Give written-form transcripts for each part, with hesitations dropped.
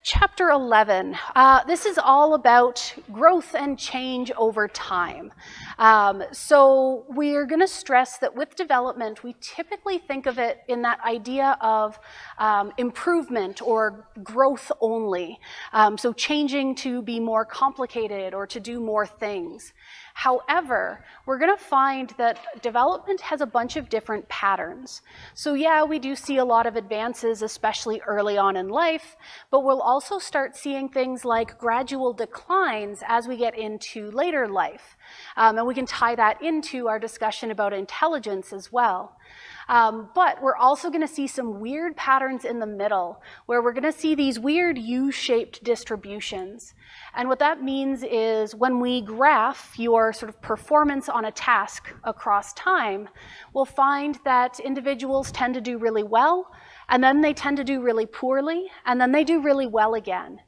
Chapter 11, this is all about growth and change over time. So we're going to stress that with development, we typically think of it in that idea of improvement or growth only. So changing to be more complicated or to do more things. However, we're going to find that development has a bunch of different patterns. So yeah, we do see a lot of advances, especially early on in life, but we'll also start seeing things like gradual declines as we get into later life. And we can tie that into our discussion about intelligence as well. But we're also going to see some weird patterns in the middle, where we're going to see these weird U-shaped distributions. And what that means is when we graph your sort of performance on a task across time, we'll find that individuals tend to do really well, and then they tend to do really poorly, and then they do really well again.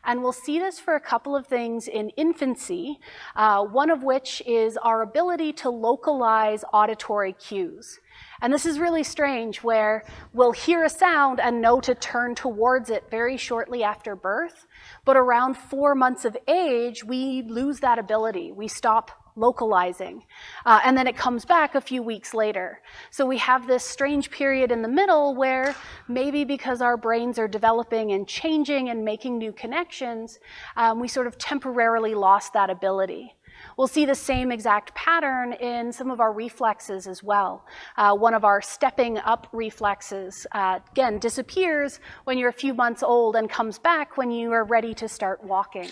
And we'll see this for a couple of things in infancy, one of which is our ability to localize auditory cues. And this is really strange, where we'll hear a sound and know to turn towards it very shortly after birth, but around 4 months of age, we lose that ability. We stop localizing, and then it comes back a few weeks later. So we have this strange period in the middle where maybe because our brains are developing and changing and making new connections, we sort of temporarily lost that ability. We'll see the same exact pattern in some of our reflexes as well. One of our stepping up reflexes, again, disappears when you're a few months old and comes back when you are ready to start walking.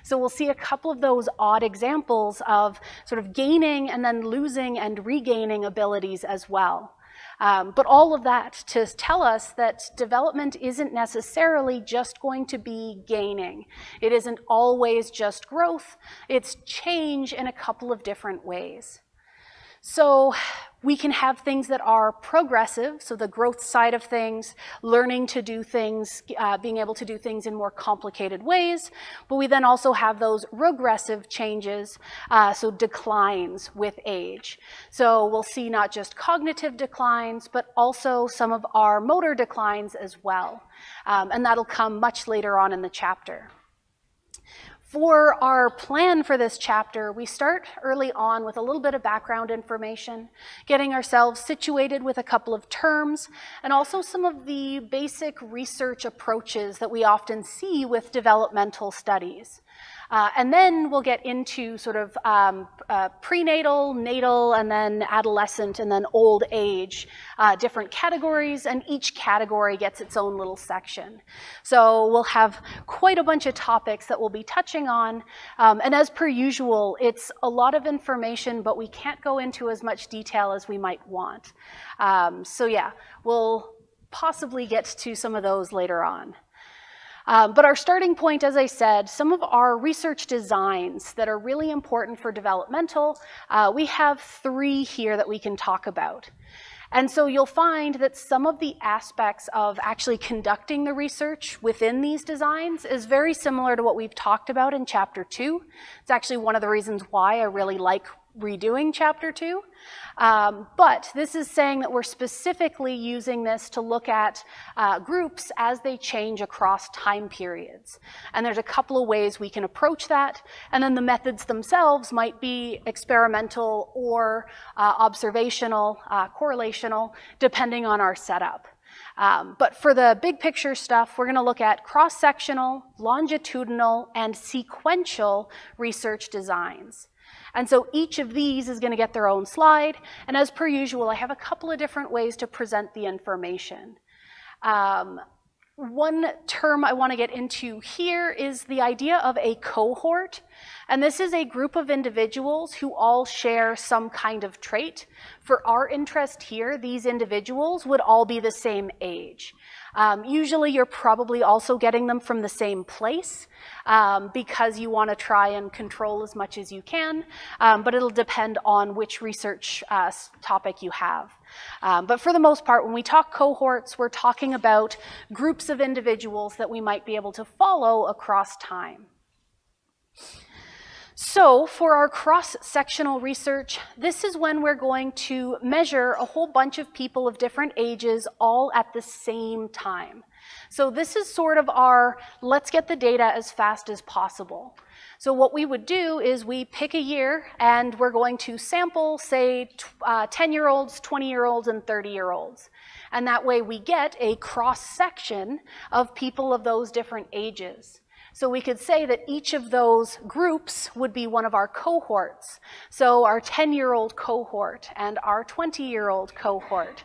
So we'll see a couple of those odd examples of sort of gaining and then losing and regaining abilities as well. But all of that to tell us that development isn't necessarily just going to be gaining. It isn't always just growth. It's change in a couple of different ways. So we can have things that are progressive, so the growth side of things, learning to do things, being able to do things in more complicated ways, but we then also have those regressive changes, so declines with age. So we'll see not just cognitive declines, but also some of our motor declines as well. And that'll come much later on in the chapter. For our plan for this chapter, we start early on with a little bit of background information, getting ourselves situated with a couple of terms, and also some of the basic research approaches that we often see with developmental studies. And then we'll get into sort of prenatal, natal, and then adolescent, and then old age, different categories, and each category gets its own little section. So we'll have quite a bunch of topics that we'll be touching on, and as per usual, it's a lot of information, but we can't go into as much detail as we might want. So yeah, we'll possibly get to some of those later on. But our starting point, as I said, some of our research designs that are really important for developmental, we have 3 here that we can talk about. And so you'll find that some of the aspects of actually conducting the research within these designs is very similar to what we've talked about in Chapter 2. It's actually one of the reasons why I really like redoing Chapter 2. But this is saying that we're specifically using this to look at groups as they change across time periods. And there's a couple of ways we can approach that, and then the methods themselves might be experimental or observational, correlational, depending on our setup. But for the big picture stuff, we're going to look at cross-sectional, longitudinal, and sequential research designs. And so each of these is going to get their own slide. And as per usual, I have a couple of different ways to present the information. One term I want to get into here is the idea of a cohort. And this is a group of individuals who all share some kind of trait. For our interest here, these individuals would all be the same age. Usually you're probably also getting them from the same place because you want to try and control as much as you can, but it'll depend on which research topic you have. But for the most part, when we talk cohorts, we're talking about groups of individuals that we might be able to follow across time. So for our cross-sectional research, this is when we're going to measure a whole bunch of people of different ages all at the same time. So this is sort of our, let's get the data as fast as possible. So what we would do is we pick a year and we're going to sample, say, 10-year-olds, 20-year-olds, and 30-year-olds. And that way we get a cross-section of people of those different ages. So we could say that each of those groups would be one of our cohorts. So our 10-year-old cohort and our 20-year-old cohort.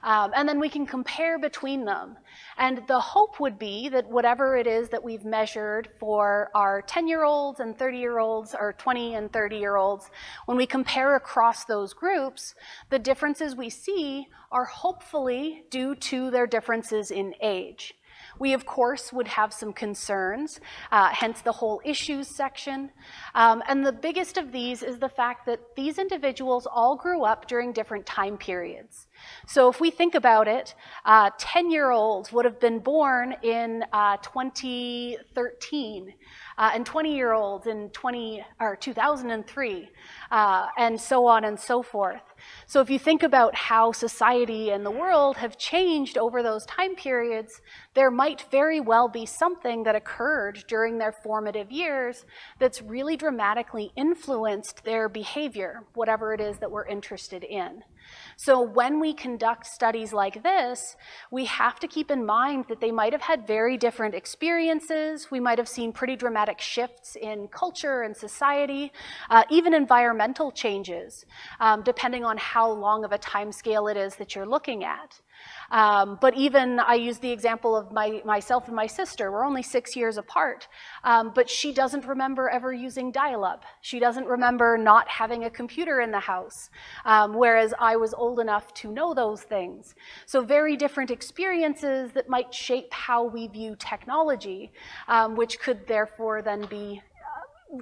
And then we can compare between them. And the hope would be that whatever it is that we've measured for our 10-year-olds and 30-year-olds, or 20 and 30-year-olds, when we compare across those groups, the differences we see are hopefully due to their differences in age. We, of course, would have some concerns, hence the whole issues section. And the biggest of these is the fact that these individuals all grew up during different time periods. So if we think about it, 10-year-olds would have been born in 2013, and 20-year-olds in 2003, and so on and so forth. So if you think about how society and the world have changed over those time periods, there might very well be something that occurred during their formative years that's really dramatically influenced their behavior, whatever it is that we're interested in. So when we conduct studies like this, we have to keep in mind that they might have had very different experiences. We might have seen pretty dramatic shifts in culture and society, even environmental changes, depending on how long of a time scale it is that you're looking at. But even, I use the example of myself and my sister. We're only 6 years apart, but she doesn't remember ever using dial-up. She doesn't remember not having a computer in the house, whereas I was old enough to know those things. So very different experiences that might shape how we view technology, which could therefore then be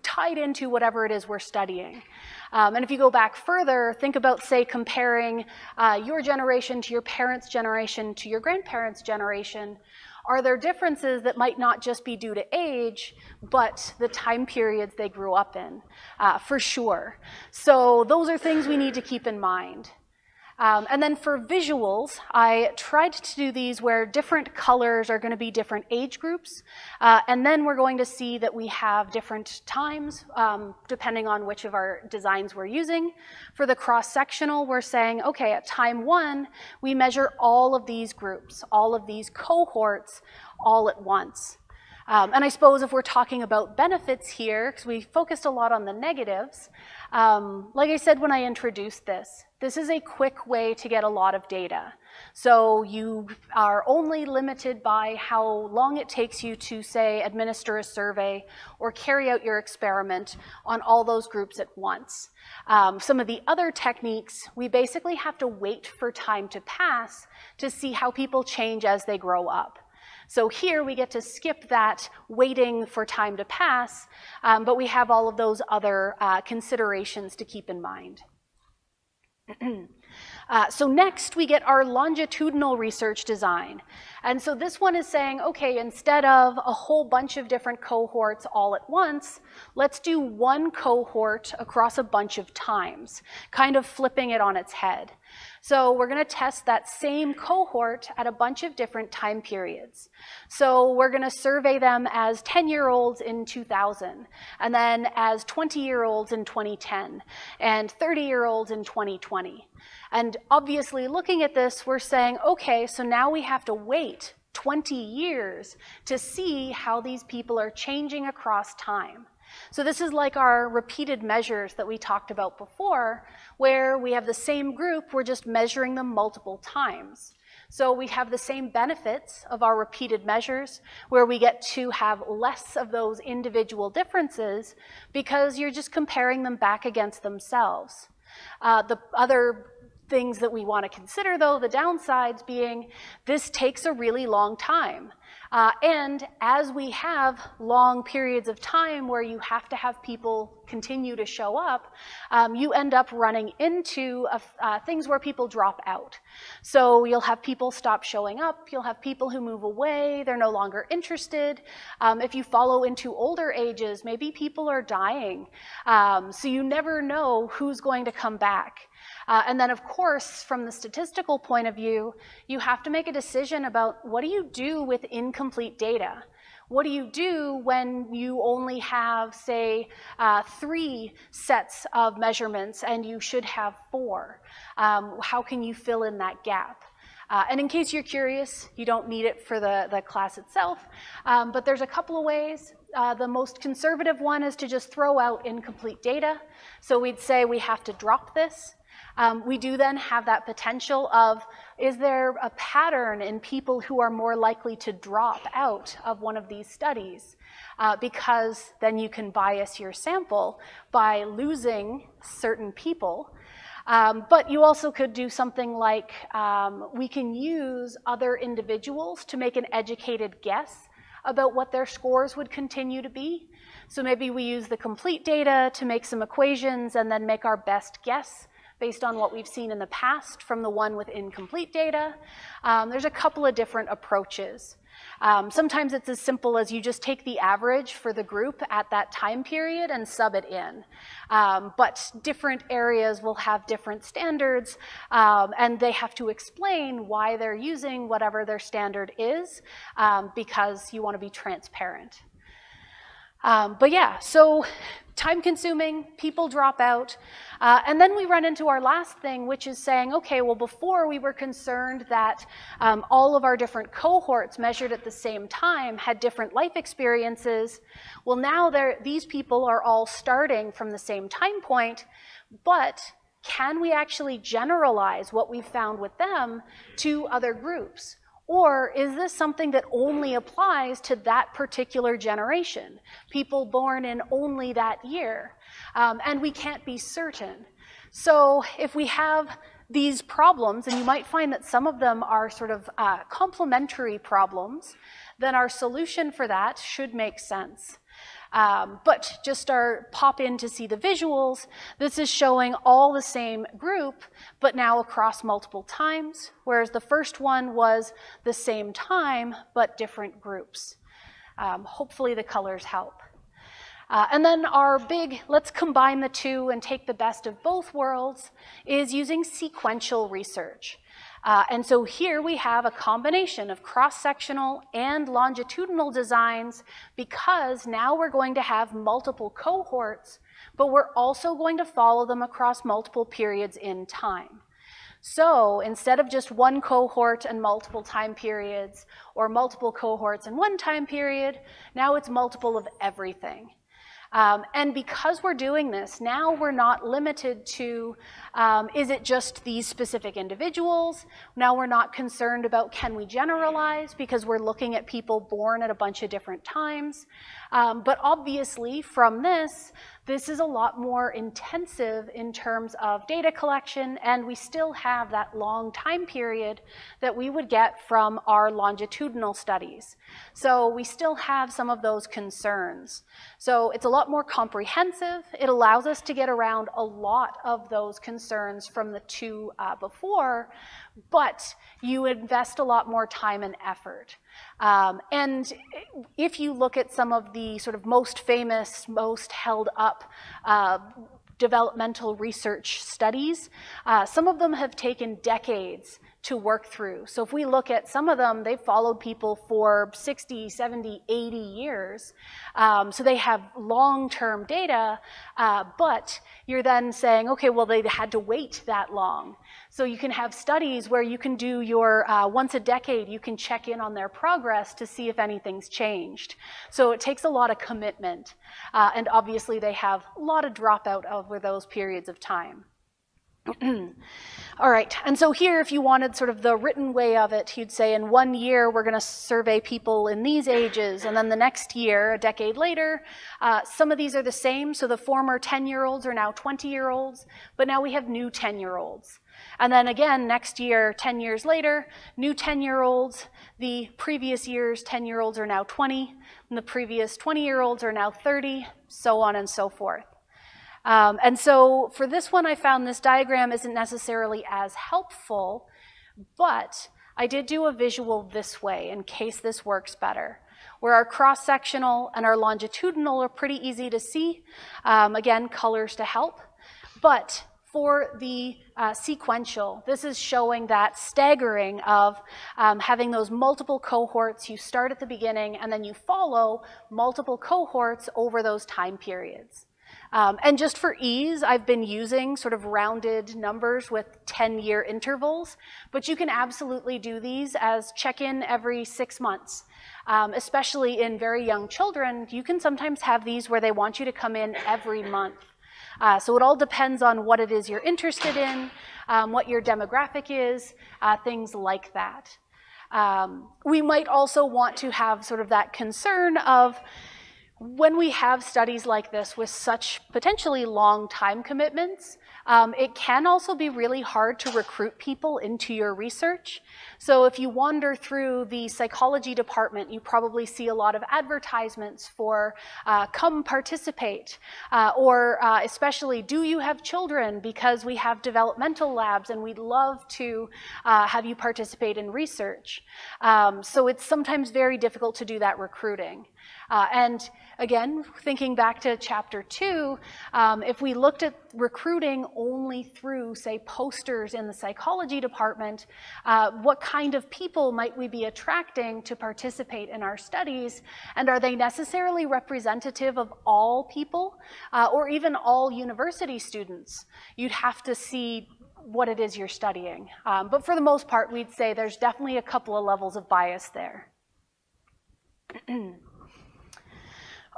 tied into whatever it is we're studying. And if you go back further, think about, say, comparing your generation to your parents' generation to your grandparents' generation. Are there differences that might not just be due to age, but the time periods they grew up in? For sure. So those are things we need to keep in mind. And then for visuals, I tried to do these where different colors are going to be different age groups, and then we're going to see that we have different times, depending on which of our designs we're using. For the cross-sectional, we're saying, okay, at time 1, we measure all of these groups, all of these cohorts, all at once. And I suppose if we're talking about benefits here, because we focused a lot on the negatives, like I said when I introduced this is a quick way to get a lot of data. So you are only limited by how long it takes you to, say, administer a survey or carry out your experiment on all those groups at once. Some of the other techniques, we basically have to wait for time to pass to see how people change as they grow up. So here we get to skip that waiting for time to pass, but we have all of those other considerations to keep in mind. So next we get our longitudinal research design. And so this one is saying, okay, instead of a whole bunch of different cohorts all at once, let's do one cohort across a bunch of times, kind of flipping it on its head. So we're going to test that same cohort at a bunch of different time periods. So we're going to survey them as 10-year-olds in 2000, and then as 20-year-olds in 2010, and 30-year-olds in 2020. And obviously looking at this, we're saying, okay, so now we have to wait 20 years to see how these people are changing across time. So this is like our repeated measures that we talked about before, where we have the same group, we're just measuring them multiple times. So we have the same benefits of our repeated measures, where we get to have less of those individual differences because you're just comparing them back against themselves. The other things that we want to consider, though, the downsides being this takes a really long time. And as we have long periods of time where you have to have people continue to show up, you end up running into things where people drop out. So you'll have people stop showing up, you'll have people who move away, they're no longer interested. If you follow into older ages, maybe people are dying. So you never know who's going to come back. And then, of course, from the statistical point of view, you have to make a decision about what do you do with incomplete data? What do you do when you only have, say, 3 sets of measurements and you should have 4? How can you fill in that gap? And in case you're curious, you don't need it for the class itself, but there's a couple of ways. The most conservative one is to just throw out incomplete data. So we'd say we have to drop this. We do then have that potential of, is there a pattern in people who are more likely to drop out of one of these studies? Because then you can bias your sample by losing certain people. But you also could do something like, we can use other individuals to make an educated guess about what their scores would continue to be. So maybe we use the complete data to make some equations and then make our best guess based on what we've seen in the past from the one with incomplete data. There's a couple of different approaches. Sometimes it's as simple as you just take the average for the group at that time period and sub it in. But different areas will have different standards, and they have to explain why they're using whatever their standard is, because you want to be transparent. But yeah, so time-consuming, people drop out, and then we run into our last thing, which is saying, okay, well, before we were concerned that all of our different cohorts measured at the same time had different life experiences. Well, now these people are all starting from the same time point, but can we actually generalize what we've found with them to other groups? Or is this something that only applies to that particular generation, people born in only that year? And we can't be certain. So if we have these problems, and you might find that some of them are sort of complementary problems, then our solution for that should make sense. But just pop in to see the visuals. This is showing all the same group, but now across multiple times, whereas the first one was the same time, but different groups. Hopefully the colors help. And then our big, let's combine the two and take the best of both worlds, is using sequential research. And so here we have a combination of cross-sectional and longitudinal designs, because now we're going to have multiple cohorts, but we're also going to follow them across multiple periods in time. So instead of just one cohort and multiple time periods, or multiple cohorts in one time period, now it's multiple of everything. And because we're doing this, now we're not limited to, is it just these specific individuals? Now we're not concerned about can we generalize, because we're looking at people born at a bunch of different times. But obviously from this is a lot more intensive in terms of data collection, and we still have that long time period that we would get from our longitudinal studies. So we still have some of those concerns. So it's a lot more comprehensive. It allows us to get around a lot of those concerns from the two before, but you invest a lot more time and effort. And if you look at some of the sort of most famous, most held up developmental research studies, some of them have taken decades to work through. So if we look at some of them, they've followed people for 60, 70, 80 years. So they have long-term data, but you're then saying, okay, well, they had to wait that long. So you can have studies where you can do your, once a decade, you can check in on their progress to see if anything's changed. So it takes a lot of commitment. And obviously they have a lot of dropout over those periods of time. All right, and so here, if you wanted sort of the written way of it, you'd say in 1 year, we're going to survey people in these ages, and then the next year, a decade later, some of these are the same, so the former 10-year-olds are now 20-year-olds, but now we have new 10-year-olds. And then again, next year, 10 years later, new 10-year-olds, the previous year's 10-year-olds are now 20, and the previous 20-year-olds are now 30, so on and so forth. And so for this one, I found this diagram isn't necessarily as helpful, but I did do a visual this way in case this works better, where our cross-sectional and our longitudinal are pretty easy to see. Again, colors to help. But For the sequential, this is showing that staggering of having those multiple cohorts. You start at the beginning and then you follow multiple cohorts over those time periods. And just for ease, I've been using sort of rounded numbers with 10-year intervals, but you can absolutely do these as check-in every 6 months. Especially in very young children, you can sometimes have these where they want you to come in every month. So it all depends on what it is you're interested in, what your demographic is, things like that. We might also want to have sort of that concern of when we have studies like this with such potentially long time commitments, it can also be really hard to recruit people into your research. So if you wander through the psychology department, you probably see a lot of advertisements for come participate, or especially do you have children, because we have developmental labs and we'd love to have you participate in research. So it's sometimes very difficult to do that recruiting. And again, thinking back to chapter 2, if we looked at recruiting only through, say, posters in the psychology department, what kind of people might we be attracting to participate in our studies? And are they necessarily representative of all people or even all university students? You'd have to see what it is you're studying. But for the most part, we'd say there's definitely a couple of levels of bias there.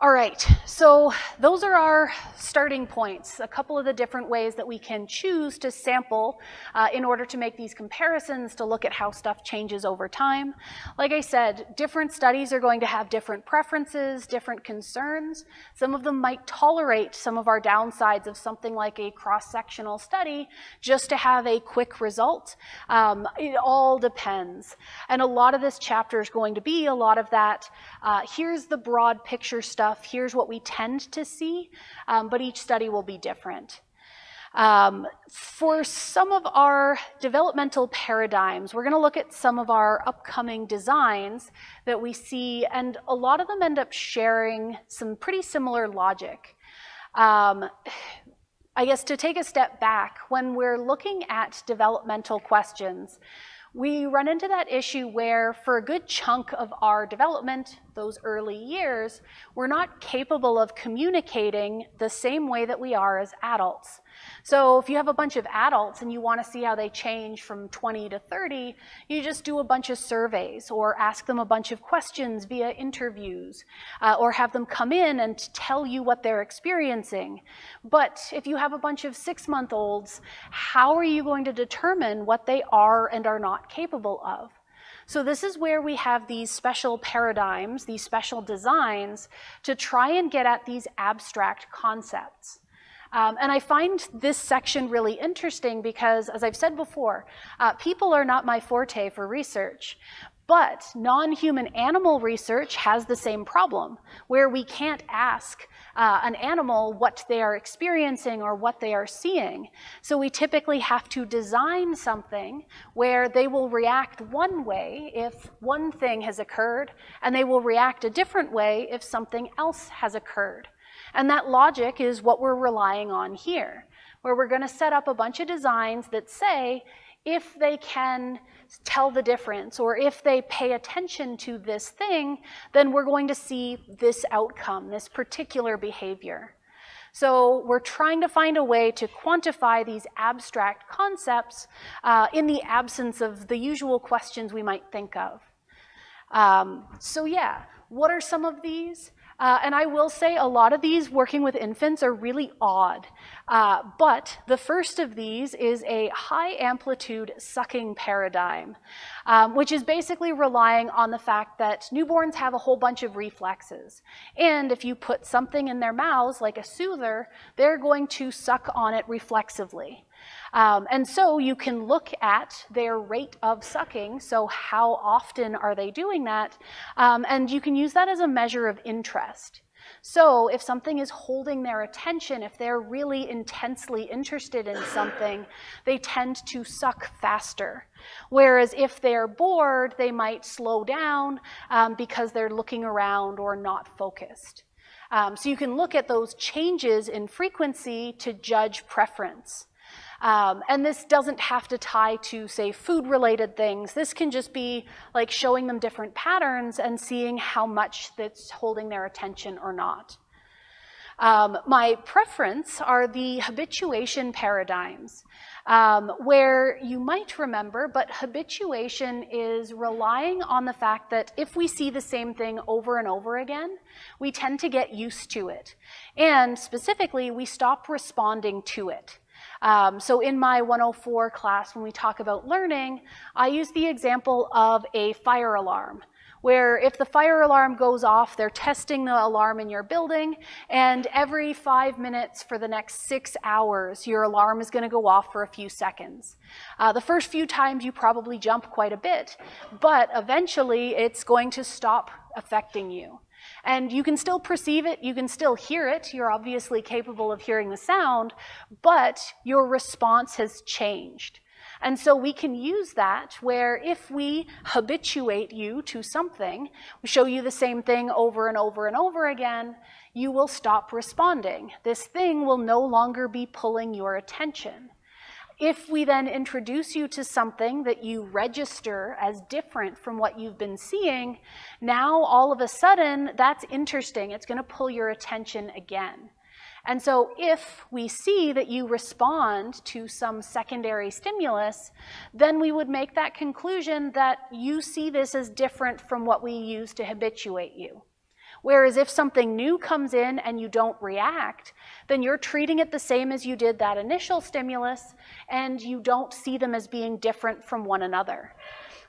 All right, so those are our starting points, a couple of the different ways that we can choose to sample in order to make these comparisons to look at how stuff changes over time. Like I said, different studies are going to have different preferences, different concerns. Some of them might tolerate some of our downsides of something like a cross-sectional study just to have a quick result. It all depends. And a lot of this chapter is going to be a lot of that, here's the broad picture stuff, here's what we tend to see, but each study will be different. For some of our developmental paradigms, we're going to look at some of our upcoming designs that we see, and a lot of them end up sharing some pretty similar logic. I guess to take a step back, when we're looking at developmental questions, we run into that issue where for a good chunk of our development, those early years, we're not capable of communicating the same way that we are as adults. So if you have a bunch of adults and you want to see how they change from 20 to 30, you just do a bunch of surveys or ask them a bunch of questions via interviews, or have them come in and tell you what they're experiencing. But if you have a bunch of 6-month-olds, how are you going to determine what they are and are not capable of? So this is where we have these special paradigms, these special designs to try and get at these abstract concepts. And I find this section really interesting because, as I've said before, people are not my forte for research. But non-human animal research has the same problem, where we can't ask an animal what they are experiencing or what they are seeing. So we typically have to design something where they will react one way if one thing has occurred, and they will react a different way if something else has occurred. And that logic is what we're relying on here, where we're going to set up a bunch of designs that say, if they can tell the difference, or if they pay attention to this thing, then we're going to see this outcome, this particular behavior. So we're trying to find a way to quantify these abstract concepts in the absence of the usual questions we might think of. So yeah, what are some of these? And I will say a lot of these working with infants are really odd. But the first of these is a high amplitude sucking paradigm, which is basically relying on the fact that newborns have a whole bunch of reflexes. And if you put something in their mouths, like a soother, they're going to suck on it reflexively. And so you can look at their rate of sucking, so how often are they doing that, and you can use that as a measure of interest. So if something is holding their attention, if they're really intensely interested in something, they tend to suck faster. Whereas if they're bored, they might slow down because they're looking around or not focused. So you can look at those changes in frequency to judge preference. And this doesn't have to tie to, say, food-related things. This can just be like showing them different patterns and seeing how much that's holding their attention or not. My preference are the habituation paradigms, where you might remember, but habituation is relying on the fact that if we see the same thing over and over again, we tend to get used to it. And specifically, we stop responding to it. So in my 104 class, when we talk about learning, I use the example of a fire alarm, where if the fire alarm goes off, they're testing the alarm in your building, and every 5 minutes for the next 6 hours, your alarm is going to go off for a few seconds. The first few times you probably jump quite a bit, but eventually it's going to stop affecting you. And you can still perceive it, you can still hear it, you're obviously capable of hearing the sound, but your response has changed. And so we can use that where if we habituate you to something, we show you the same thing over and over and over again, you will stop responding. This thing will no longer be pulling your attention. If we then introduce you to something that you register as different from what you've been seeing, now all of a sudden that's interesting. It's going to pull your attention again. And so if we see that you respond to some secondary stimulus, then we would make that conclusion that you see this as different from what we use to habituate you. Whereas if something new comes in and you don't react, then you're treating it the same as you did that initial stimulus, and you don't see them as being different from one another.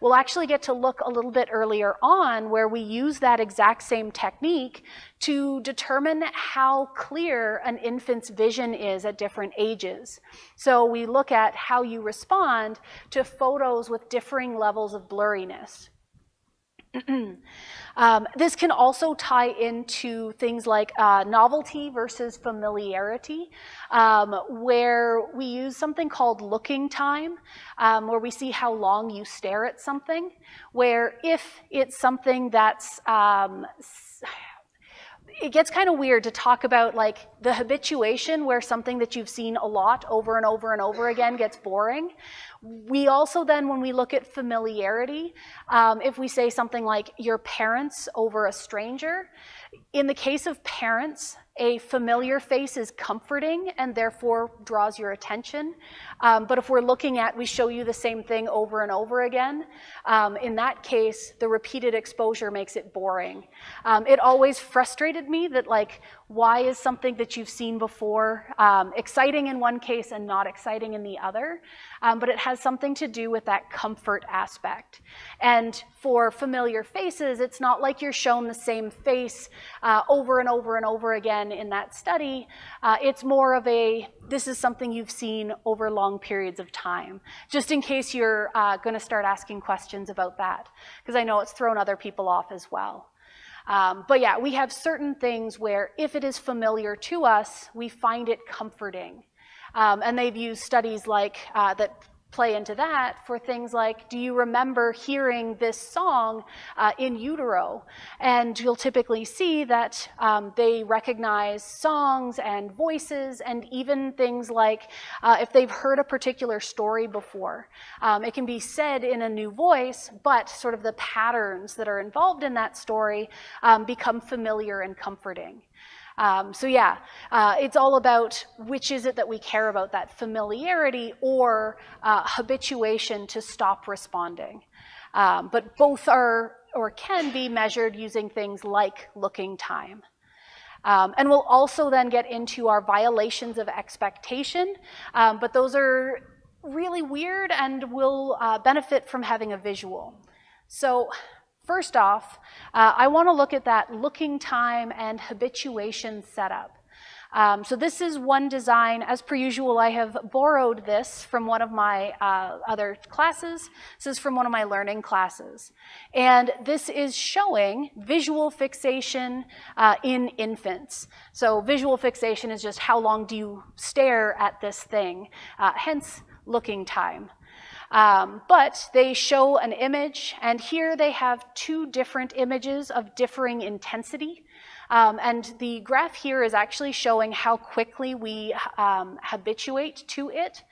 We'll actually get to look a little bit earlier on where we use that exact same technique to determine how clear an infant's vision is at different ages. So we look at how you respond to photos with differing levels of blurriness. This can also tie into things like novelty versus familiarity, where we use something called looking time, where we see how long you stare at something, where if it's something that's it gets kind of weird to talk about like the habituation where something that you've seen a lot over and over and over again gets boring. We also then, when we look at familiarity, if we say something like your parents over a stranger, in the case of parents, a familiar face is comforting and therefore draws your attention. But if we're looking at, we show you the same thing over and over again, in that case, the repeated exposure makes it boring. It always frustrated me that, like, why is something that you've seen before exciting in one case and not exciting in the other? But it has something to do with that comfort aspect. And for familiar faces, it's not like you're shown the same face over and over and over again in that study. It's more of a, this is something you've seen over long periods of time, just in case you're going to start asking questions about that, because I know it's thrown other people off as well. But yeah, we have certain things where if it is familiar to us, we find it comforting. And they've used studies like that play into that for things like, do you remember hearing this song in utero? And you'll typically see that they recognize songs and voices, and even things like if they've heard a particular story before. It can be said in a new voice, but sort of the patterns that are involved in that story become familiar and comforting. So yeah, it's all about which is it that we care about, that familiarity or habituation to stop responding. But both are or can be measured using things like looking time. And we'll also then get into our violations of expectation, but those are really weird and will benefit from having a visual. So first off, I want to look at that looking time and habituation setup. So this is one design. As per usual, I have borrowed this from one of my other classes. This is from one of my learning classes. And this is showing visual fixation in infants. So visual fixation is just how long do you stare at this thing, hence looking time. But they show an image, and here they have two different images of differing intensity. And the graph here is actually showing how quickly we habituate to it.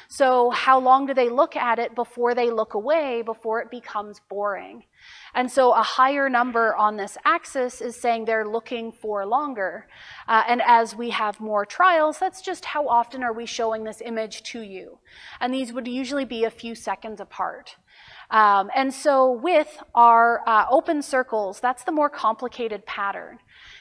So how long do they look at it before they look away, before it becomes boring? And so a higher number on this axis is saying they're looking for longer. And as we have more trials, that's just how often are we showing this image to you. And these would usually be a few seconds apart. And so with our open circles, that's the more complicated pattern.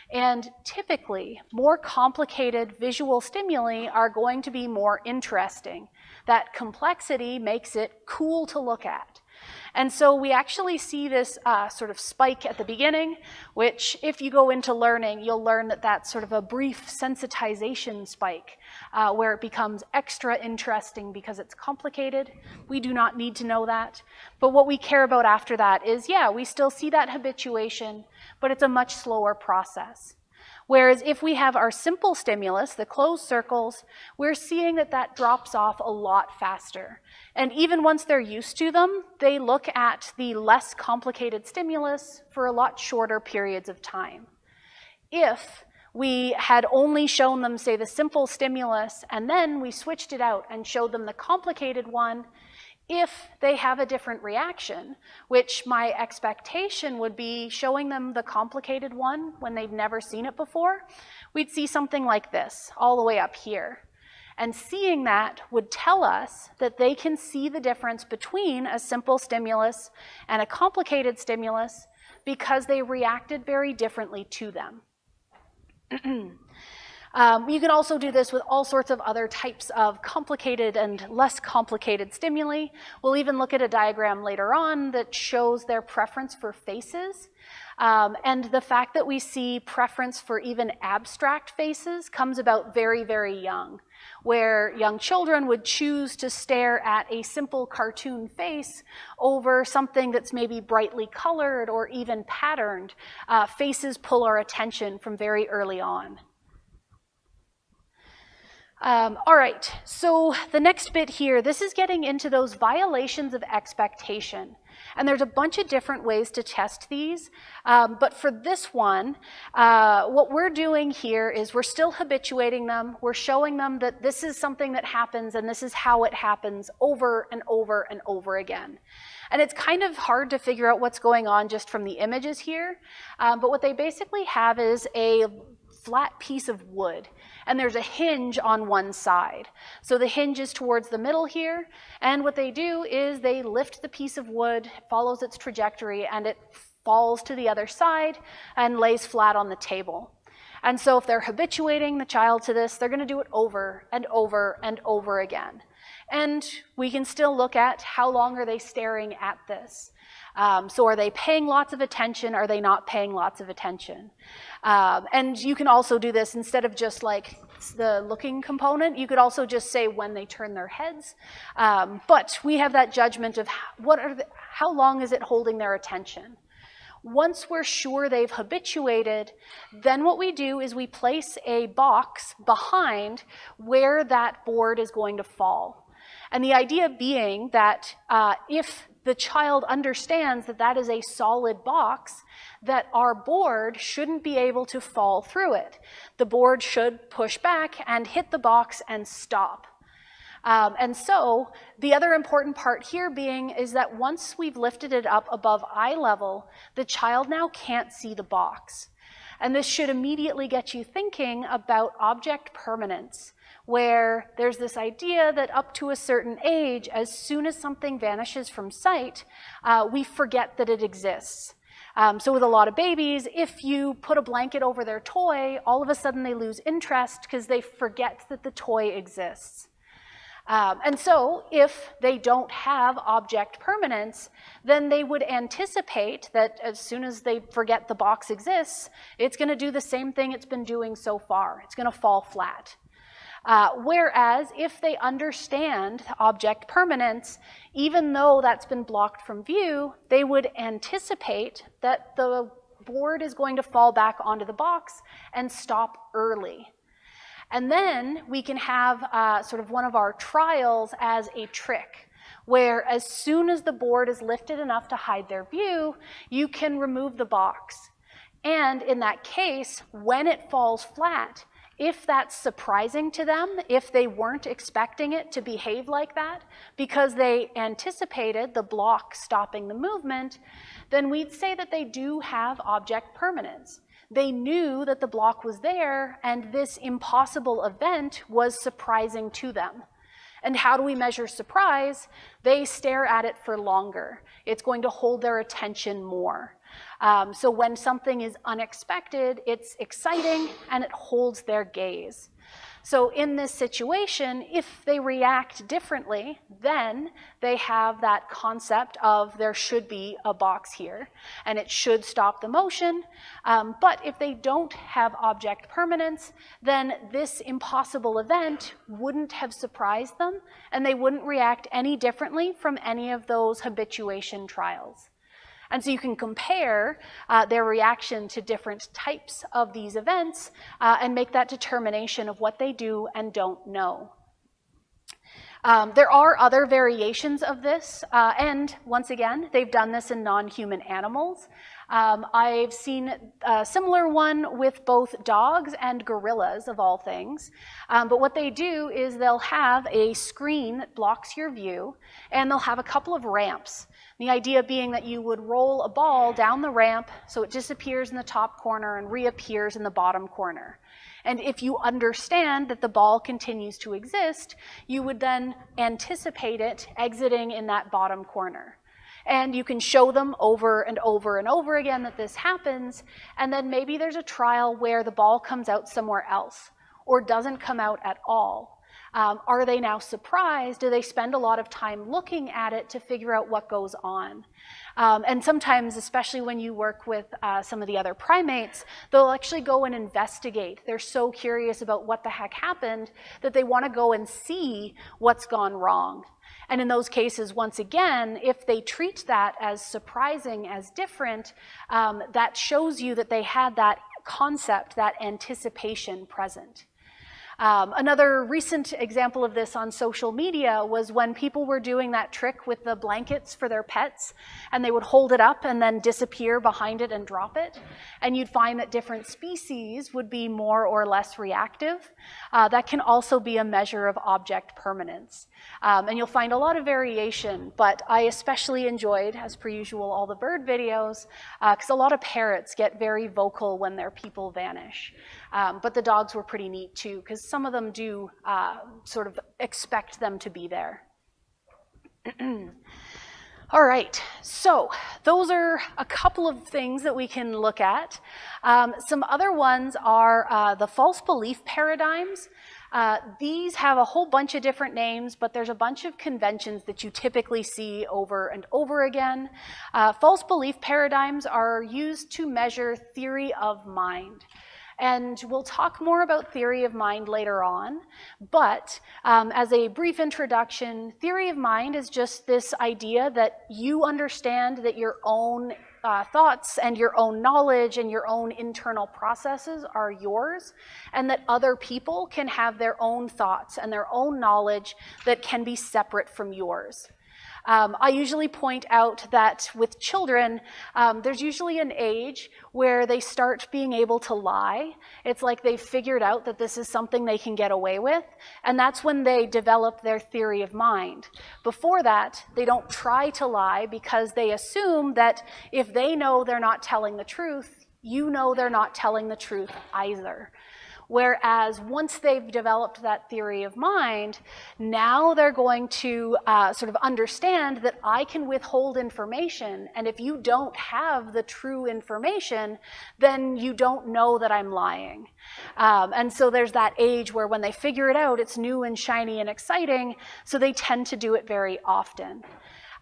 And typically, more complicated visual stimuli are going to be more interesting. That complexity makes it cool to look at. And so we actually see this sort of spike at the beginning, which if you go into learning, you'll learn that that's sort of a brief sensitization spike where it becomes extra interesting because it's complicated. We do not need to know that. But what we care about after that is, yeah, we still see that habituation, but it's a much slower process. Whereas if we have our simple stimulus, the closed circles, we're seeing that that drops off a lot faster. And even once they're used to them, they look at the less complicated stimulus for a lot shorter periods of time. If we had only shown them, say, the simple stimulus, and then we switched it out and showed them the complicated one, if they have a different reaction, which my expectation would be showing them the complicated one when they've never seen it before, we'd see something like this all the way up here. And seeing that would tell us that they can see the difference between a simple stimulus and a complicated stimulus because they reacted very differently to them. You can also do this with all sorts of other types of complicated and less complicated stimuli. We'll even look at a diagram later on that shows their preference for faces. And the fact that we see preference for even abstract faces comes about very, very young, where young children would choose to stare at a simple cartoon face over something that's maybe brightly colored or even patterned. Faces pull our attention from very early on. All right, so the next bit here, this is getting into those violations of expectation. And there's a bunch of different ways to test these. But for this one, what we're doing here is we're still habituating them. We're showing them that this is something that happens and this is how it happens over and over and over again. And it's kind of hard to figure out what's going on just from the images here. But what they basically have is a flat piece of wood, and there's a hinge on one side. So the hinge is towards the middle here, and what they do is they lift the piece of wood, follows its trajectory, and it falls to the other side and lays flat on the table. And so if they're habituating the child to this, they're going to do it over and over and over again. And we can still look at how long are they staring at this. So are they paying lots of attention? Are they not paying lots of attention? And you can also do this instead of just like the looking component. You could also just say when they turn their heads. But we have that judgment of how long is it holding their attention. Once we're sure they've habituated, then what we do is we place a box behind where that board is going to fall. And the idea being that if the child understands that that is a solid box, that our board shouldn't be able to fall through it. The board should push back and hit the box and stop. And so the other important part here being is that once we've lifted it up above eye level, the child now can't see the box. And this should immediately get you thinking about object permanence, where there's this idea that up to a certain age, as soon as something vanishes from sight, we forget that it exists. So with a lot of babies, if you put a blanket over their toy, all of a sudden they lose interest because they forget that the toy exists. And so if they don't have object permanence, then they would anticipate that as soon as they forget the box exists, it's going to do the same thing it's been doing so far. It's going to fall flat. Whereas if they understand object permanence, even though that's been blocked from view, they would anticipate that the board is going to fall back onto the box and stop early. And then we can have sort of one of our trials as a trick, where as soon as the board is lifted enough to hide their view, you can remove the box. And in that case, when it falls flat, if that's surprising to them, if they weren't expecting it to behave like that, because they anticipated the block stopping the movement, then we'd say that they do have object permanence. They knew that the block was there, and this impossible event was surprising to them. And how do we measure surprise? They stare at it for longer. It's going to hold their attention more. So when something is unexpected, it's exciting and it holds their gaze. So in this situation, if they react differently, then they have that concept of there should be a box here and it should stop the motion. But if they don't have object permanence, then this impossible event wouldn't have surprised them and they wouldn't react any differently from any of those habituation trials. And so you can compare their reaction to different types of these events and make that determination of what they do and don't know. There are other variations of this, and once again, they've done this in non-human animals. I've seen a similar one with both dogs and gorillas, of all things. But what they do is they'll have a screen that blocks your view, and they'll have a couple of ramps. The idea being that you would roll a ball down the ramp so it disappears in the top corner and reappears in the bottom corner. And if you understand that the ball continues to exist, you would then anticipate it exiting in that bottom corner. And you can show them over and over and over again that this happens, and then maybe there's a trial where the ball comes out somewhere else or doesn't come out at all. Are they now surprised? Do they spend a lot of time looking at it to figure out what goes on? And sometimes, especially when you work with some of the other primates, they'll actually go and investigate. They're so curious about what the heck happened that they want to go and see what's gone wrong. And in those cases, once again, if they treat that as surprising, as different, that shows you that they had that concept, that anticipation present. Another recent example of this on social media was when people were doing that trick with the blankets for their pets, and they would hold it up and then disappear behind it and drop it. And you'd find that different species would be more or less reactive. That can also be a measure of object permanence. And you'll find a lot of variation, but I especially enjoyed, as per usual, all the bird videos, because a lot of parrots get very vocal when their people vanish. But the dogs were pretty neat too, because some of them do sort of expect them to be there. All right, so those are a couple of things that we can look at. Some other ones are the false belief paradigms. These have a whole bunch of different names, but there's a bunch of conventions that you typically see over and over again. False belief paradigms are used to measure theory of mind. And we'll talk more about theory of mind later on, but as a brief introduction, theory of mind is just this idea that you understand that your own thoughts and your own knowledge and your own internal processes are yours, and that other people can have their own thoughts and their own knowledge that can be separate from yours. I usually point out that with children, there's usually an age where they start being able to lie. It's like they've figured out that this is something they can get away with, and that's when they develop their theory of mind. Before that, they don't try to lie because they assume that if they know they're not telling the truth, you know they're not telling the truth either. Whereas once they've developed that theory of mind, now they're going to sort of understand that I can withhold information, and if you don't have the true information, then you don't know that I'm lying. And so there's that age where when they figure it out, it's new and shiny and exciting, so they tend to do it very often.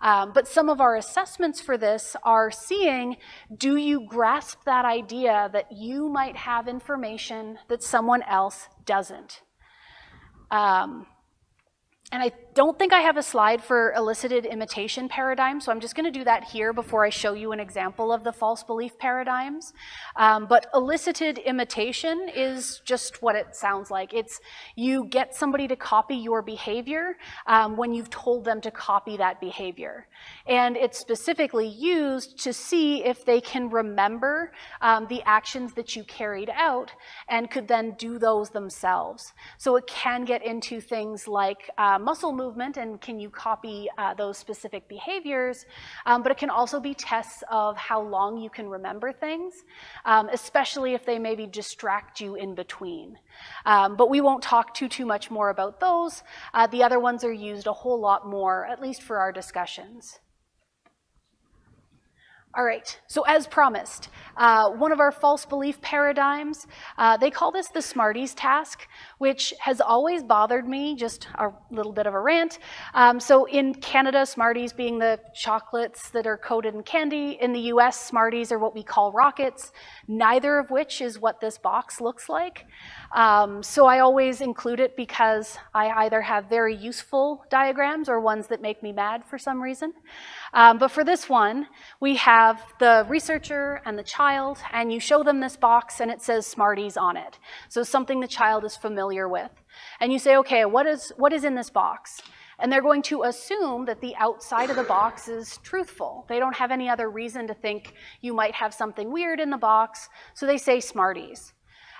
But some of our assessments for this are seeing, do you grasp that idea that you might have information that someone else doesn't? And don't think I have a slide for elicited imitation paradigm, so I'm just going to do that here before I show you an example of the false belief paradigms. But elicited imitation is just what it sounds like. It's you get somebody to copy your behavior when you've told them to copy that behavior. And it's specifically used to see if they can remember the actions that you carried out and could then do those themselves. So it can get into things like muscle movement and can you copy those specific behaviors, but it can also be tests of how long you can remember things, especially if they maybe distract you in between. But we won't talk too much more about those. The other ones are used a whole lot more, at least for our discussions. All right, so as promised, one of our false belief paradigms, they call this the Smarties task, which has always bothered me, just a little bit of a rant. So in Canada, Smarties being the chocolates that are coated in candy. In the US, Smarties are what we call rockets, neither of which is what this box looks like. So I always include it because I either have very useful diagrams or ones that make me mad for some reason. But for this one, we have the researcher and the child, and you show them this box and it says Smarties on it. So something the child is familiar with. And you say, okay, what is in this box? And they're going to assume that the outside of the box is truthful. They don't have any other reason to think you might have something weird in the box, so they say Smarties.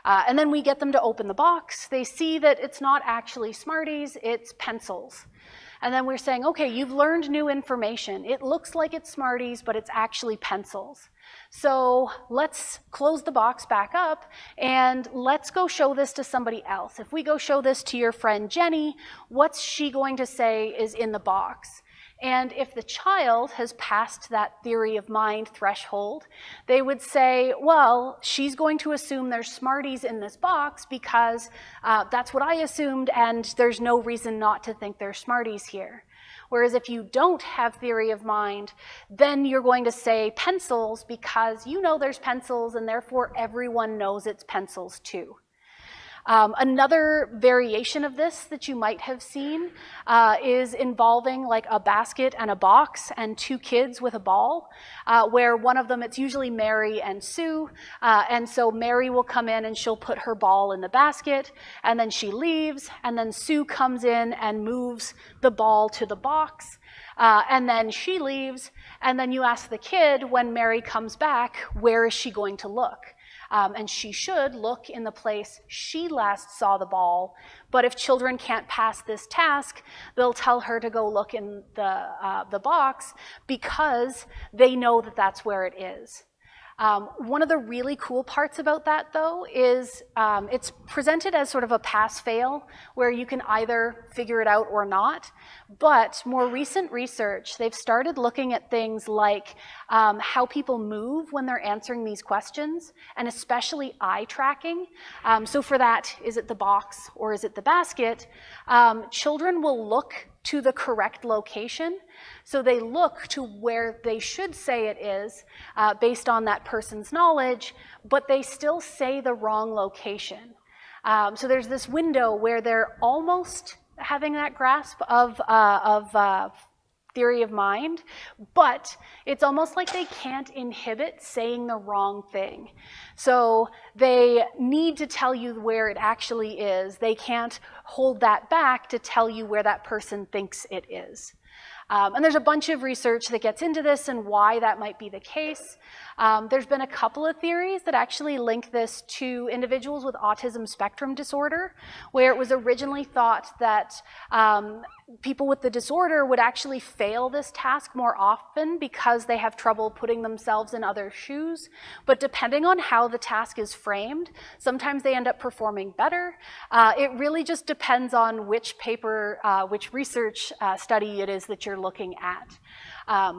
And then we get them to open the box. They see that it's not actually Smarties, it's pencils. And then we're saying, okay, you've learned new information. It looks like it's Smarties, but it's actually pencils. So let's close the box back up and let's go show this to somebody else. If we go show this to your friend Jenny, what's she going to say is in the box? And if the child has passed that theory of mind threshold, they would say, well, she's going to assume there's Smarties in this box because that's what I assumed and there's no reason not to think there's Smarties here. Whereas if you don't have theory of mind, then you're going to say pencils because you know there's pencils and therefore everyone knows it's pencils too. Another variation of this that you might have seen is involving like a basket and a box and two kids with a ball, where one of them, it's usually Mary and Sue, and so Mary will come in and she'll put her ball in the basket, and then she leaves, and then Sue comes in and moves the ball to the box, and then she leaves, and then you ask the kid when Mary comes back, where is she going to look? And she should look in the place she last saw the ball. But if children can't pass this task, they'll tell her to go look in the box because they know that that's where it is. One of the really cool parts about that, though, is it's presented as sort of a pass-fail, where you can either figure it out or not. But more recent research, they've started looking at things like how people move when they're answering these questions, and especially eye tracking. So for that, is it the box or is it the basket? Children will look to the correct location. So they look to where they should say it is based on that person's knowledge, but they still say the wrong location. So there's this window where they're almost having that grasp of theory of mind, but it's almost like they can't inhibit saying the wrong thing. So they need to tell you where it actually is. They can't hold that back to tell you where that person thinks it is. And there's a bunch of research that gets into this and why that might be the case. There's been a couple of theories that actually link this to individuals with autism spectrum disorder, where it was originally thought that people with the disorder would actually fail this task more often because they have trouble putting themselves in other shoes. But depending on how the task is framed, sometimes they end up performing better. It really just depends on which paper, which research study it is that you're looking at.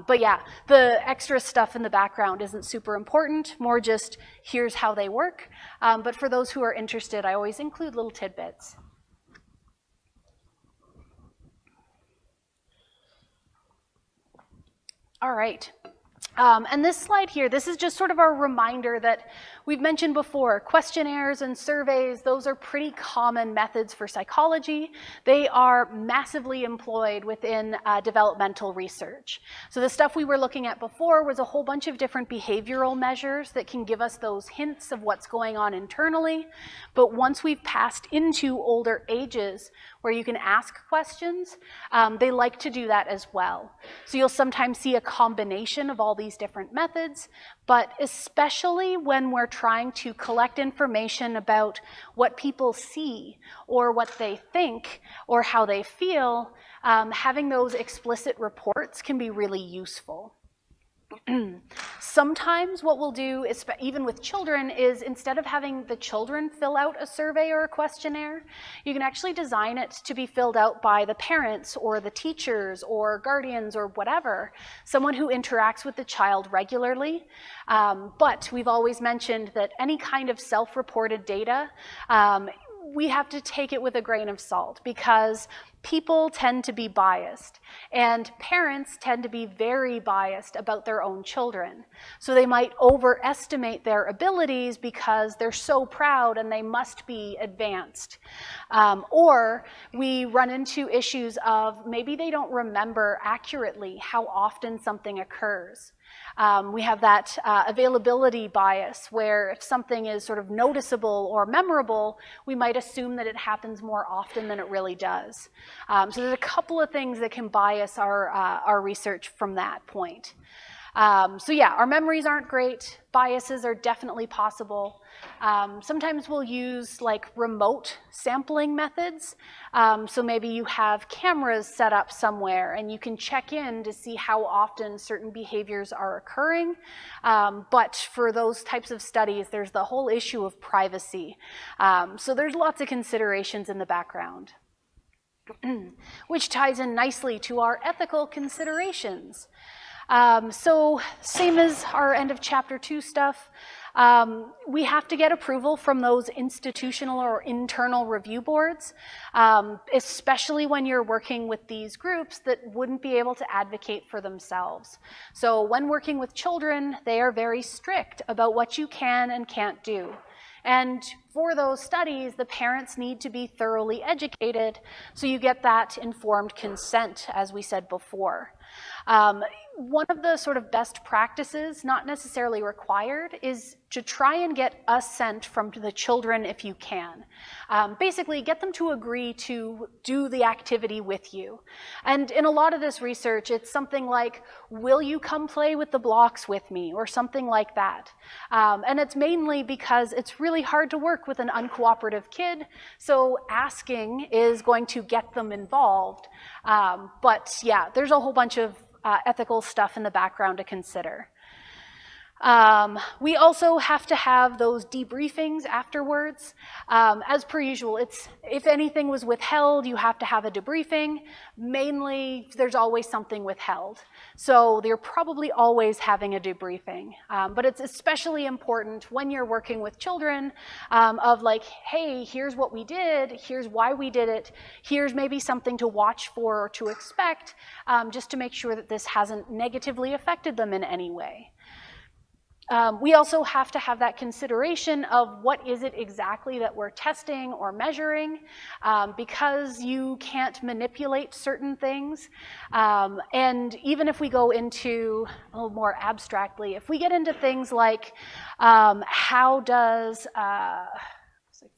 But yeah, the extra stuff in the background isn't super important, more just here's how they work. But for those who are interested, I always include little tidbits. All right, And this slide here, this is just sort of our reminder that we've mentioned before, questionnaires and surveys, those are pretty common methods for psychology. They are massively employed within developmental research. So the stuff we were looking at before was a whole bunch of different behavioral measures that can give us those hints of what's going on internally. But once we've passed into older ages, where you can ask questions, they like to do that as well. So you'll sometimes see a combination of all these different methods, but especially when we're trying to collect information about what people see or what they think or how they feel, having those explicit reports can be really useful. Sometimes what we'll do, is, even with children, is instead of having the children fill out a survey or a questionnaire, you can actually design it to be filled out by the parents or the teachers or guardians or whatever, someone who interacts with the child regularly. But we've always mentioned that any kind of self-reported data, we have to take it with a grain of salt because people tend to be biased and parents tend to be very biased about their own children. So they might overestimate their abilities because they're so proud and they must be advanced. Or we run into issues of maybe they don't remember accurately how often something occurs. We have that availability bias where if something is sort of noticeable or memorable, we might assume that it happens more often than it really does. So there's a couple of things that can bias our research from that point. So yeah, our memories aren't great. Biases are definitely possible. Sometimes we'll use like remote sampling methods. So maybe you have cameras set up somewhere and you can check in to see how often certain behaviors are occurring. But for those types of studies, there's the whole issue of privacy. So there's lots of considerations in the background. Which ties in nicely to our ethical considerations. So same as our end of chapter 2 stuff, we have to get approval from those institutional or internal review boards, especially when you're working with these groups that wouldn't be able to advocate for themselves. So when working with children, they are very strict about what you can and can't do. And for those studies, the parents need to be thoroughly educated, so you get that informed consent, as we said before. One of the sort of best practices, not necessarily required, is to try and get assent from the children if you can. Basically, get them to agree to do the activity with you. And in a lot of this research, it's something like, will you come play with the blocks with me, or something like that. And it's mainly because it's really hard to work with an uncooperative kid, so asking is going to get them involved. But yeah, there's a whole bunch of ethical stuff in the background to consider. We also have to have those debriefings afterwards. As per usual, if anything was withheld, you have to have a debriefing. Mainly, there's always something withheld. So you're probably always having a debriefing. But it's especially important when you're working with children of like, hey, here's what we did, here's why we did it, here's maybe something to watch for or to expect, just to make sure that this hasn't negatively affected them in any way. We also have to have that consideration of what is it exactly that we're testing or measuring, because you can't manipulate certain things. And even if we go into a little more abstractly, if we get into things like how does,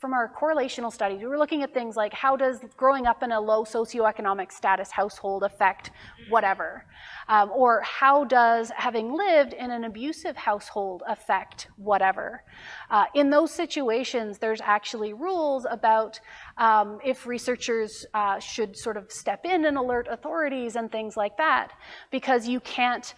from our correlational studies, we were looking at things like how does growing up in a low socioeconomic status household affect whatever? Or how does having lived in an abusive household affect whatever? In those situations, there's actually rules about if researchers should sort of step in and alert authorities and things like that, because you can't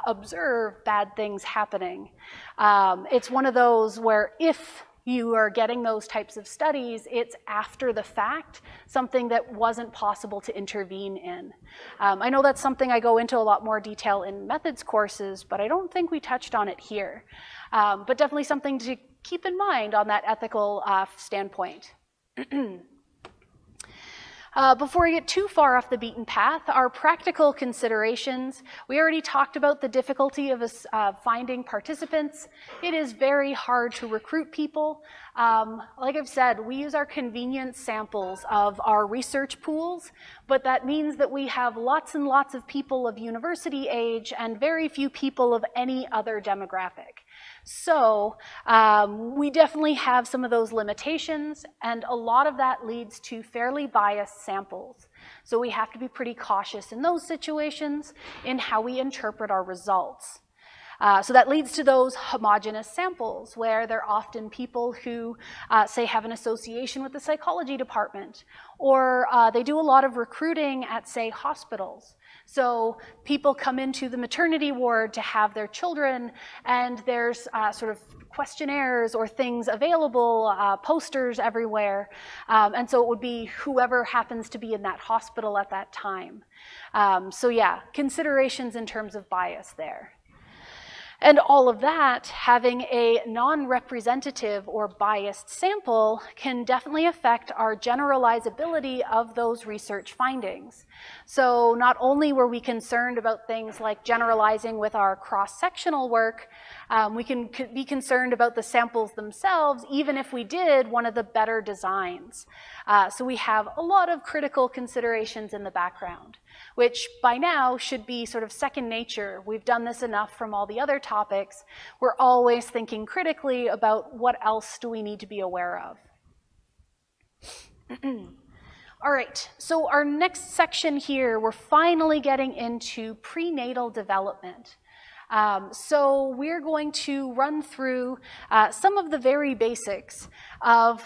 observe bad things happening. It's one of those where if you are getting those types of studies, it's after the fact, something that wasn't possible to intervene in. I know that's something I go into a lot more detail in methods courses, but I don't think we touched on it here. But definitely something to keep in mind on that ethical standpoint. Before we get too far off the beaten path, our practical considerations. We already talked about the difficulty of finding participants. It is very hard to recruit people. Like I've said, we use our convenience samples of our research pools, but that means that we have lots and lots of people of university age and very few people of any other demographic. So we definitely have some of those limitations, and a lot of that leads to fairly biased samples. So we have to be pretty cautious in those situations in how we interpret our results. So that leads to those homogeneous samples where they're often people who, say, have an association with the psychology department, or they do a lot of recruiting at, say, hospitals. So people come into the maternity ward to have their children, and there's sort of questionnaires or things available, posters everywhere. And so it would be whoever happens to be in that hospital at that time. So yeah, considerations in terms of bias there. And all of that, having a non-representative or biased sample can definitely affect our generalizability of those research findings. So not only were we concerned about things like generalizing with our cross-sectional work, we can be concerned about the samples themselves, even if we did one of the better designs. So we have a lot of critical considerations in the background, which by now should be sort of second nature. We've done this enough from all the other topics. We're always thinking critically about what else do we need to be aware of. All right, so our next section here, we're finally getting into prenatal development. So we're going to run through some of the very basics of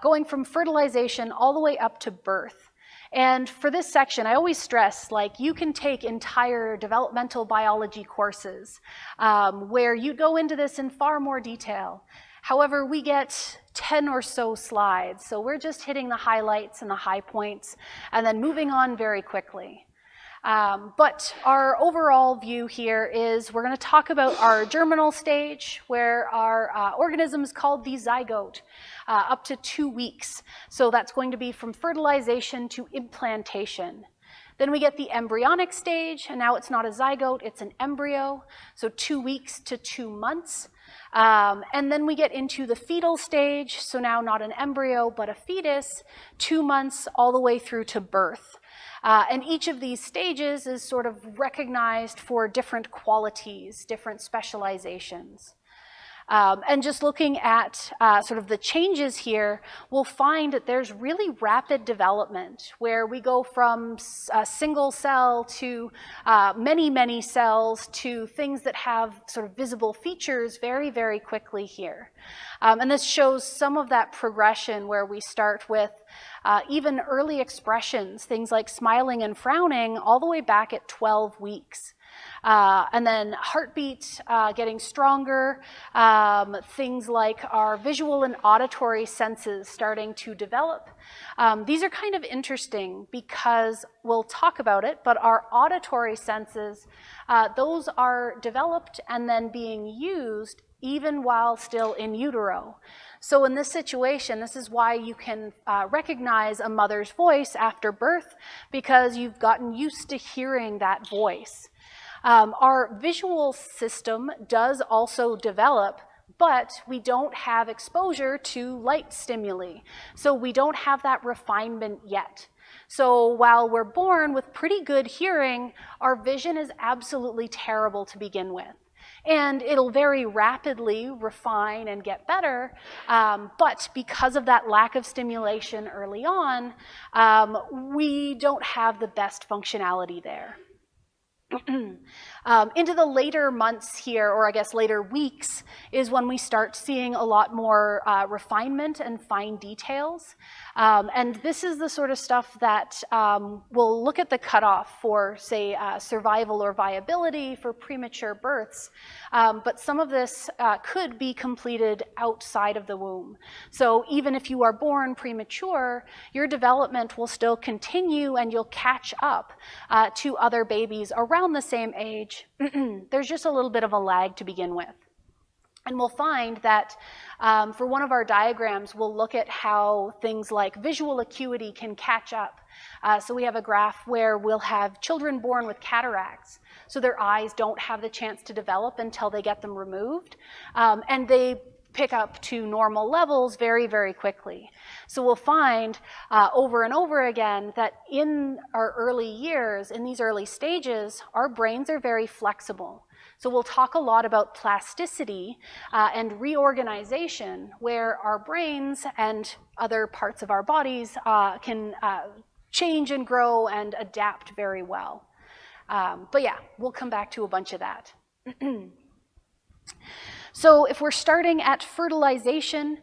going from fertilization all the way up to birth. And for this section, I always stress, like, you can take entire developmental biology courses where you go into this in far more detail. However, we get 10 or so slides, so we're just hitting the highlights and the high points and then moving on very quickly. But our overall view here is we're going to talk about our germinal stage, where our organism is called the zygote, up to 2 weeks. So that's going to be from fertilization to implantation. Then we get the embryonic stage, and now it's not a zygote, it's an embryo, so 2 weeks to 2 months. And then we get into the fetal stage, so now not an embryo, but a fetus, 2 months all the way through to birth. And each of these stages is sort of recognized for different qualities, different specializations. And just looking at sort of the changes here, we'll find that there's really rapid development where we go from a single cell to many, many cells to things that have sort of visible features very, very quickly here. And this shows some of that progression where we start with even early expressions, things like smiling and frowning, all the way back at 12 weeks. And then heartbeat getting stronger, things like our visual and auditory senses starting to develop. These are kind of interesting because we'll talk about it, but our auditory senses, those are developed and then being used even while still in utero. So in this situation, this is why you can recognize a mother's voice after birth, because you've gotten used to hearing that voice. Our visual system does also develop, but we don't have exposure to light stimuli. So we don't have that refinement yet. So while we're born with pretty good hearing, our vision is absolutely terrible to begin with. And it'll very rapidly refine and get better, but because of that lack of stimulation early on, we don't have the best functionality there. Into the later months here, or I guess later weeks, is when we start seeing a lot more refinement and fine details. And this is the sort of stuff that will look at the cutoff for, say, survival or viability for premature births. But some of this could be completed outside of the womb. So even if you are born premature, your development will still continue and you'll catch up to other babies around the same age. There's just a little bit of a lag to begin with. And we'll find that for one of our diagrams, we'll look at how things like visual acuity can catch up. So we have a graph where we'll have children born with cataracts. So their eyes don't have the chance to develop until they get them removed. And they pick up to normal levels very, very quickly. So we'll find over and over again that in our early years, in these early stages, our brains are very flexible. So we'll talk a lot about plasticity and reorganization, where our brains and other parts of our bodies can change and grow and adapt very well. But yeah, we'll come back to a bunch of that. So if we're starting at fertilization,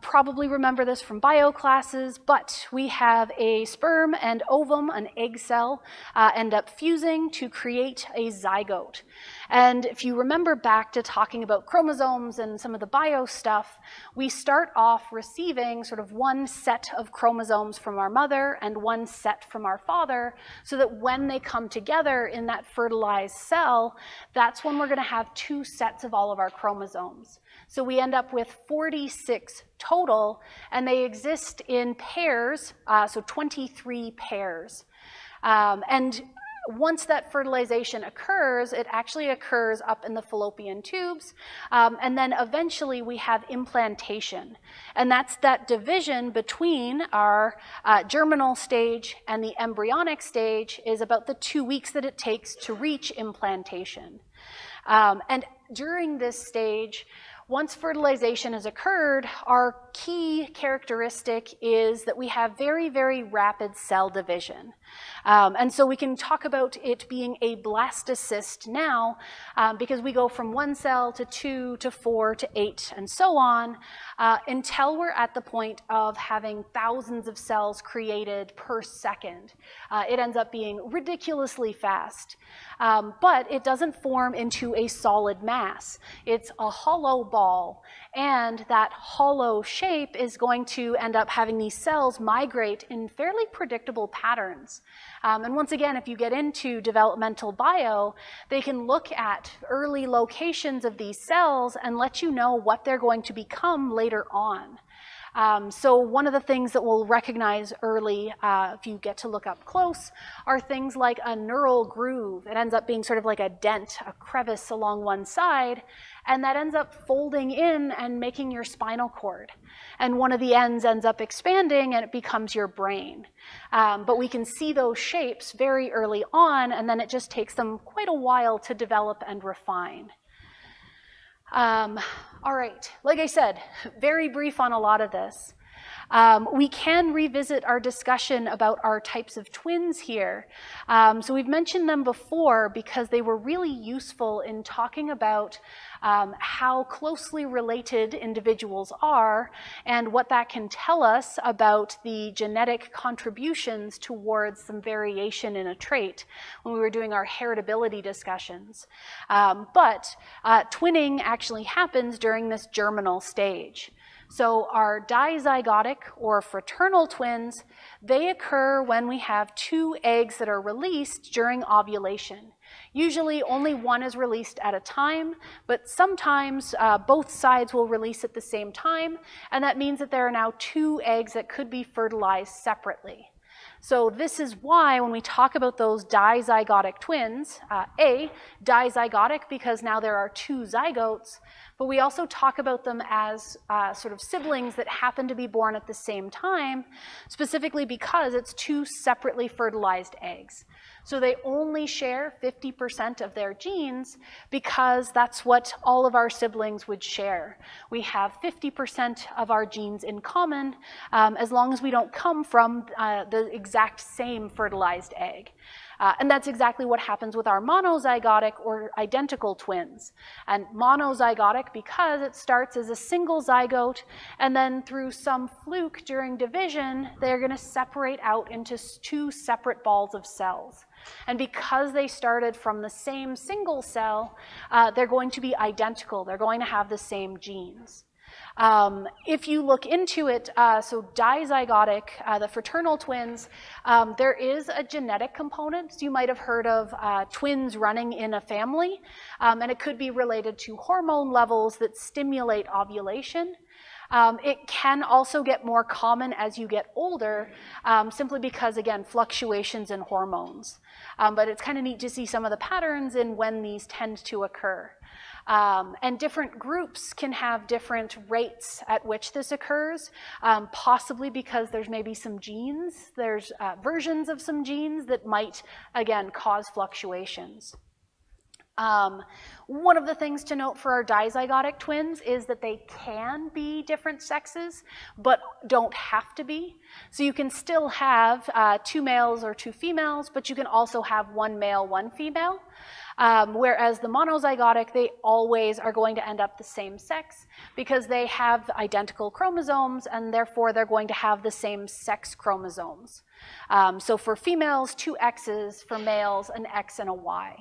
probably remember this from bio classes, but we have a sperm and ovum, an egg cell, end up fusing to create a zygote. And if you remember back to talking about chromosomes and some of the bio stuff, we start off receiving sort of one set of chromosomes from our mother and one set from our father, so that when they come together in that fertilized cell, that's when we're going to have two sets of all of our chromosomes. So we end up with 46 total, and they exist in pairs, so 23 pairs. And once that fertilization occurs, it actually occurs up in the fallopian tubes, and then eventually we have implantation. And that's that division between our germinal stage and the embryonic stage is about the 2 weeks that it takes to reach implantation. And during this stage, once fertilization has occurred, our key characteristic is that we have very, very rapid cell division. And so we can talk about it being a blastocyst now, because we go from 1 cell to 2 to 4 to 8 and so on, until we're at the point of having thousands of cells created per second. It ends up being ridiculously fast, but it doesn't form into a solid mass. It's a hollow ball, and that hollow shape is going to end up having these cells migrate in fairly predictable patterns. And once again, if you get into developmental bio, they can look at early locations of these cells and let you know what they're going to become later on. So one of the things that we'll recognize early, if you get to look up close, are things like a neural groove. It ends up being sort of like a dent, a crevice along one side, and that ends up folding in and making your spinal cord. And one of the ends up expanding and it becomes your brain. But we can see those shapes very early on, and then it just takes them quite a while to develop and refine. All right, like I said, very brief on a lot of this. We can revisit our discussion about our types of twins here. So we've mentioned them before because they were really useful in talking about how closely related individuals are and what that can tell us about the genetic contributions towards some variation in a trait when we were doing our heritability discussions. But twinning actually happens during this germinal stage. So our dizygotic or fraternal twins, they occur when we have 2 eggs that are released during ovulation. Usually only one is released at a time, but sometimes both sides will release at the same time, and that means that there are now 2 eggs that could be fertilized separately. So this is why when we talk about those dizygotic twins, dizygotic because now there are 2 zygotes, but we also talk about them as sort of siblings that happen to be born at the same time, specifically because it's 2 separately fertilized eggs. So they only share 50% of their genes because that's what all of our siblings would share. We have 50% of our genes in common as long as we don't come from the exact same fertilized egg. And that's exactly what happens with our monozygotic or identical twins. And monozygotic because it starts as a single zygote, and then through some fluke during division, they're going to separate out into 2 separate balls of cells. And because they started from the same single cell, they're going to be identical. They're going to have the same genes. If you look into it, so dizygotic, the fraternal twins, there is a genetic component. So you might have heard of twins running in a family, and it could be related to hormone levels that stimulate ovulation. It can also get more common as you get older, simply because, again, fluctuations in hormones. But it's kind of neat to see some of the patterns in when these tend to occur. And different groups can have different rates at which this occurs, possibly because there's maybe some genes, there's versions of some genes that might, again, cause fluctuations. One of the things to note for our dizygotic twins is that they can be different sexes, but don't have to be. So you can still have 2 males or 2 females, but you can also have 1 male, 1 female. Whereas the monozygotic, they always are going to end up the same sex because they have identical chromosomes, and therefore they're going to have the same sex chromosomes. So for females, 2 X's, for males, an X and a Y.